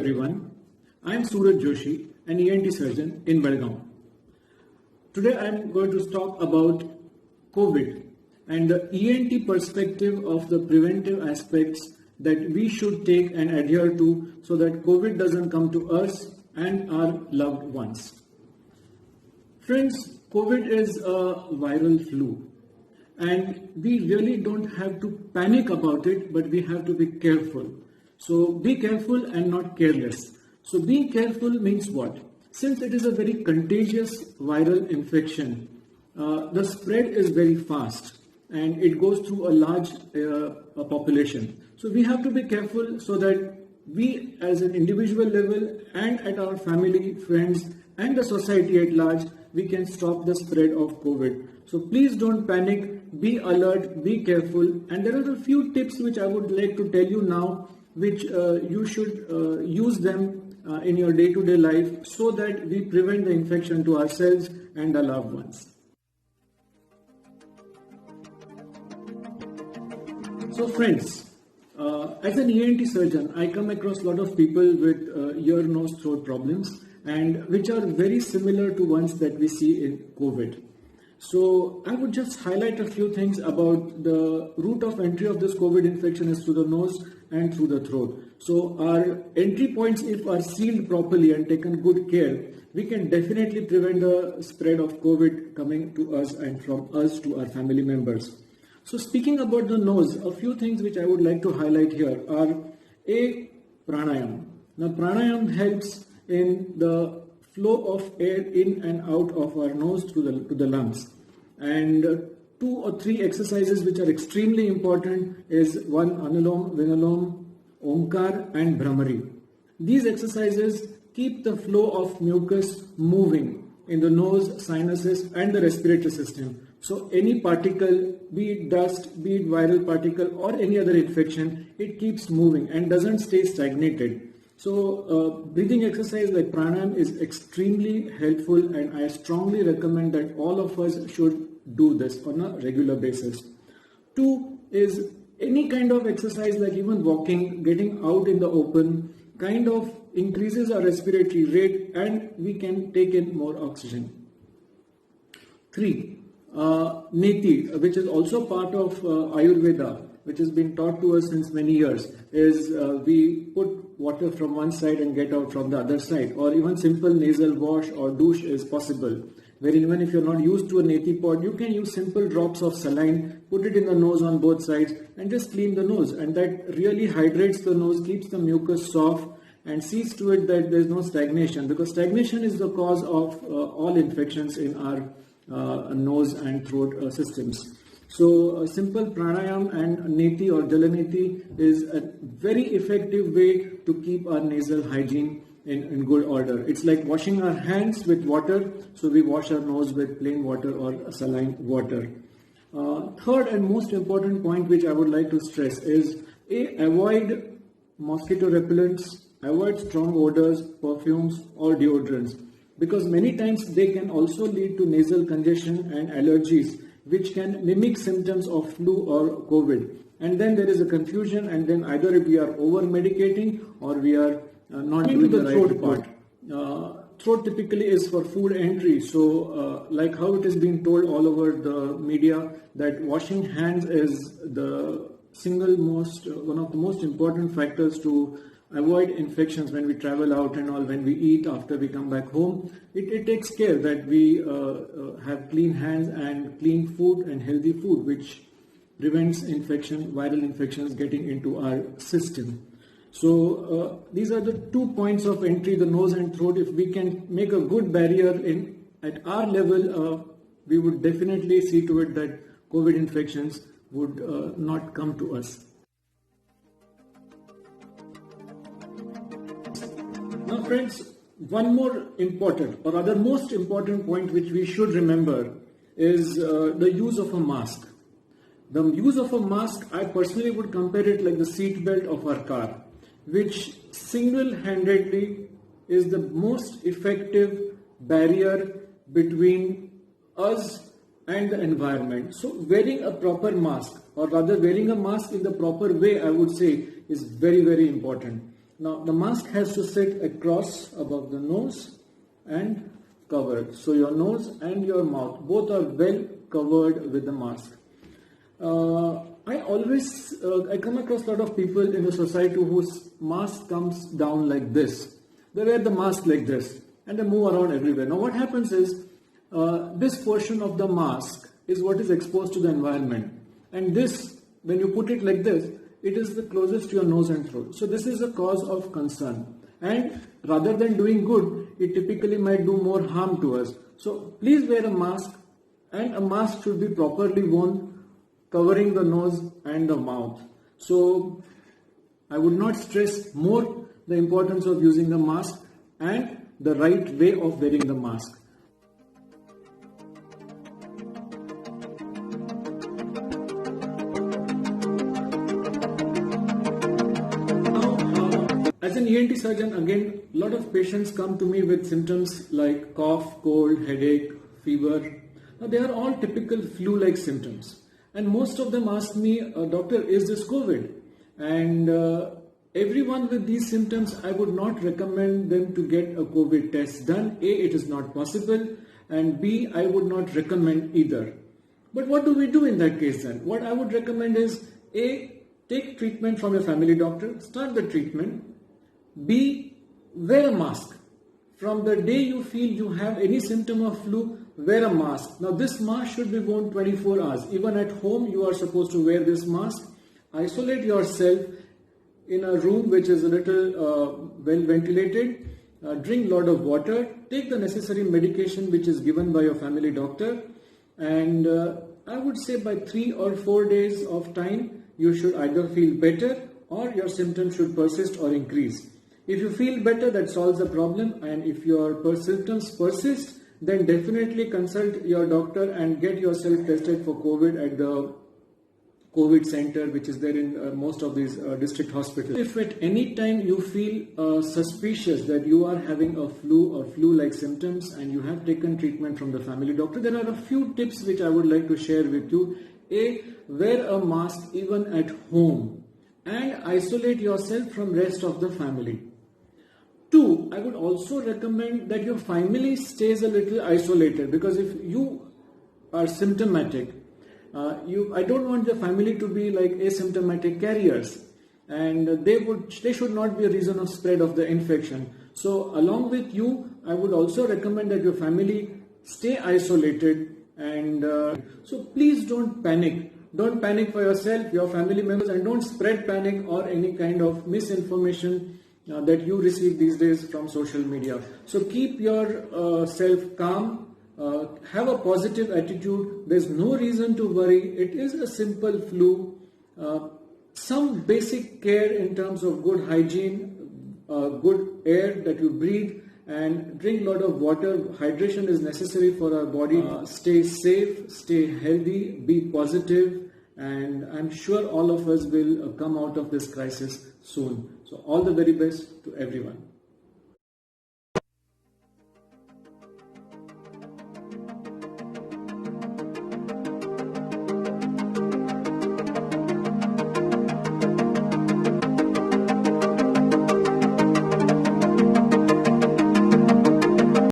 everyone. I am Suraj Joshi, an ENT surgeon in Belgaum. Today I am going to talk about COVID and the ENT perspective of the preventive aspects that we should take and adhere to so that COVID doesn't come to us and our loved ones. Friends, COVID is a viral flu and we really don't have to panic about it, but we have to be careful. So be careful and not careless. So being careful means what? Since it is a very contagious viral infection, the spread is very fast and it goes through a large population. So we have to be careful so that we as an individual level and at our family, friends and the society at large, we can stop the spread of COVID. So please don't panic, be alert, be careful. And there are a few tips which I would like to tell you now, which you should use them in your day-to-day life so that we prevent the infection to ourselves and our loved ones. So friends, as an ENT surgeon, I come across a lot of people with ear, nose, throat problems and which are very similar to ones that we see in COVID. So I would just highlight a few things about the route of entry of this COVID infection is through the nose and through the throat. So our entry points, if are sealed properly and taken good care, we can definitely prevent the spread of COVID coming to us and from us to our family members. So speaking about the nose, a few things which I would like to highlight here are A, pranayam. Now pranayam helps in the flow of air in and out of our nose to the lungs. And 2 or 3 exercises which are extremely important is one Anulom, Vinulom, Omkar and Bhramari. These exercises keep the flow of mucus moving in the nose, sinuses and the respiratory system. So any particle, be it dust, be it viral particle or any other infection, it keeps moving and doesn't stay stagnated. So breathing exercise like pranayam is extremely helpful and I strongly recommend that all of us should do this on a regular basis. 2 is any kind of exercise like even walking, getting out in the open kind of increases our respiratory rate and we can take in more oxygen. 3. Neti, which is also part of Ayurveda, which has been taught to us since many years, is we put water from one side and get out from the other side, or even simple nasal wash or douche is possible. Where even if you're not used to a neti pot, you can use simple drops of saline, put it in the nose on both sides and just clean the nose, and that really hydrates the nose, keeps the mucus soft and sees to it that there's no stagnation, because stagnation is the cause of all infections in our nose and throat systems. So simple pranayam and neti or jalaneti is a very effective way to keep our nasal hygiene in good order. It's like washing our hands with water, so we wash our nose with plain water or saline water. Third and most important point which I would like to stress is avoid mosquito repellents, avoid strong odors, perfumes or deodorants, because many times they can also lead to nasal congestion and allergies which can mimic symptoms of flu or COVID. And then there is a confusion and then either we are over medicating or we are not doing the throat part. Throat typically is for food entry. So like how it is being told all over the media that washing hands is the one of the most important factors to avoid infections when we travel out and all, when we eat, after we come back home. It takes care that we have clean hands and clean food and healthy food, which prevents viral infections getting into our system. So these are the 2 points of entry, the nose and throat. If we can make a good barrier at our level, we would definitely see to it that COVID infections would not come to us. Now friends, one more important or rather most important point which we should remember is the use of a mask. The use of a mask, I personally would compare it like the seat belt of our car, which single-handedly is the most effective barrier between us and the environment. So wearing a proper mask, or rather wearing a mask in the proper way, I would say, is very, very important. Now the mask has to sit across above the nose and covered. So your nose and your mouth both are well covered with the mask. I come across a lot of people in the society whose mask comes down like this. They wear the mask like this and they move around everywhere. Now what happens is this portion of the mask is what is exposed to the environment, and this, when you put it like this, it is the closest to your nose and throat. So this is a cause of concern, and rather than doing good, it typically might do more harm to us. So please wear a mask, and a mask should be properly worn, covering the nose and the mouth. So I would not stress more the importance of using the mask and the right way of wearing the mask. As an ENT surgeon, again, a lot of patients come to me with symptoms like cough, cold, headache, fever. Now, they are all typical flu-like symptoms. And most of them ask me, doctor, is this COVID? And everyone with these symptoms, I would not recommend them to get a COVID test done. A, it is not possible. And B, I would not recommend either. But what do we do in that case then? What I would recommend is A, take treatment from your family doctor, start the treatment. B, wear a mask. From the day you feel you have any symptom of flu, wear a mask. Now this mask should be worn 24 hours. Even at home, you are supposed to wear this mask. Isolate yourself in a room which is a little well ventilated. Drink a lot of water. Take the necessary medication which is given by your family doctor. And I would say by 3 or 4 days of time, you should either feel better or your symptoms should persist or increase. If you feel better, that solves the problem, and if your symptoms persist, then definitely consult your doctor and get yourself tested for COVID at the COVID center, which is there in most of these district hospitals. If at any time you feel suspicious that you are having a flu or flu-like symptoms and you have taken treatment from the family doctor, there are a few tips which I would like to share with you. A, wear a mask even at home and isolate yourself from rest of the family. 2, I would also recommend that your family stays a little isolated, because if you are symptomatic, I don't want the family to be like asymptomatic carriers, and they should not be a reason of spread of the infection. So along with you, I would also recommend that your family stay isolated, and so please don't panic. Don't panic for yourself, your family members, and don't spread panic or any kind of misinformation that you receive these days from social media. So keep yourself calm, have a positive attitude. There's no reason to worry. It is a simple flu. Some basic care in terms of good hygiene, good air that you breathe, and drink a lot of water. Hydration is necessary for our body. Stay safe, stay healthy, be positive, and I'm sure all of us will come out of this crisis soon. So all the very best to everyone.